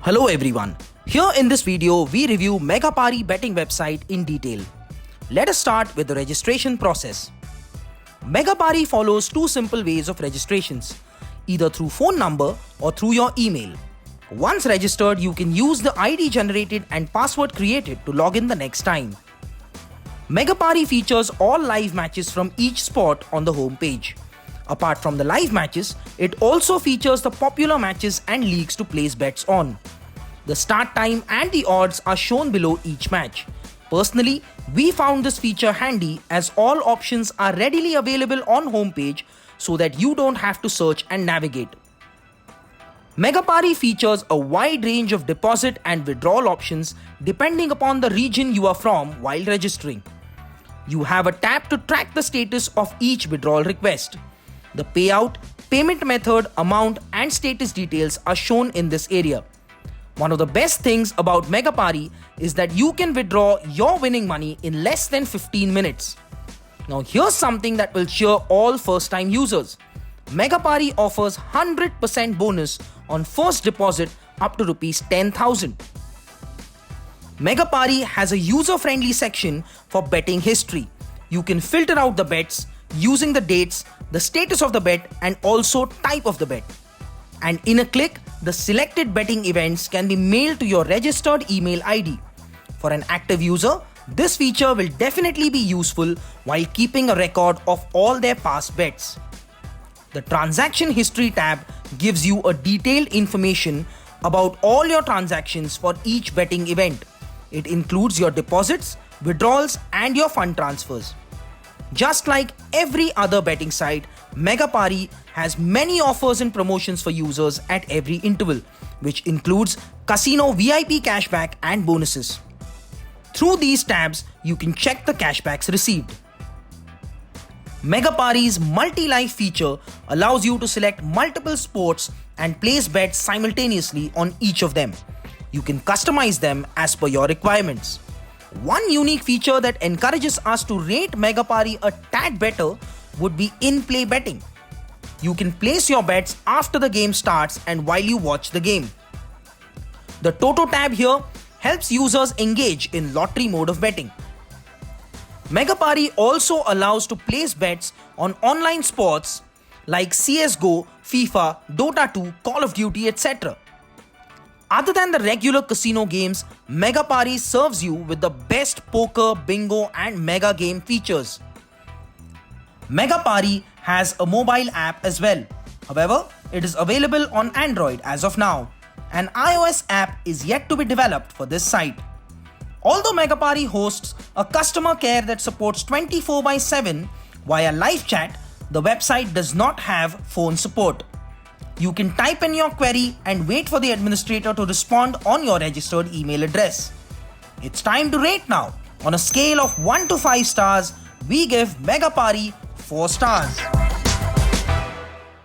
Hello everyone. Here in this video, we review Megapari betting website in detail. Let us start with the registration process. Megapari follows two simple ways of registrations, either through phone number or through your email. Once registered, you can use the ID generated and password created to log in the next time. Megapari features all live matches from each sport on the home page. Apart from the live matches, it also features the popular matches and leagues to place bets on. The start time and the odds are shown below each match. Personally, we found this feature handy as all options are readily available on homepage so that you don't have to search and navigate. Megapari features a wide range of deposit and withdrawal options depending upon the region you are from while registering. You have a tab to track the status of each withdrawal request. The payout, payment method, amount and status details are shown in this area. One of the best things about Megapari is that you can withdraw your winning money in less than 15 minutes. Now here's something that will cheer all first-time users. Megapari offers 100% bonus on first deposit up to Rs 10,000. Megapari has a user-friendly section for betting history. You can filter out the bets using the dates, the status of the bet and also type of the bet. And in a click, the selected betting events can be mailed to your registered email ID. For an active user, this feature will definitely be useful while keeping a record of all their past bets. The Transaction History tab gives you a detailed information about all your transactions for each betting event. It includes your deposits, withdrawals, and your fund transfers. Just like every other betting site, Megapari has many offers and promotions for users at every interval, which includes casino VIP cashback and bonuses. Through these tabs, you can check the cashbacks received. Megapari's multi-live feature allows you to select multiple sports and place bets simultaneously on each of them. You can customize them as per your requirements. One unique feature that encourages us to rate Megapari a tad better would be in-play betting. You can place your bets after the game starts and while you watch the game. The Toto tab here helps users engage in lottery mode of betting. Megapari also allows to place bets on online sports like CSGO, FIFA, Dota 2, Call of Duty, etc. Other than the regular casino games, Megapari serves you with the best poker, bingo and mega game features. Megapari has a mobile app as well. However, it is available on Android as of now. An iOS app is yet to be developed for this site. Although Megapari hosts a customer care that supports 24/7 via live chat, the website does not have phone support. You can type in your query and wait for the administrator to respond on your registered email address. It's time to rate now. On a scale of 1 to 5 stars, we give Megapari 4 stars.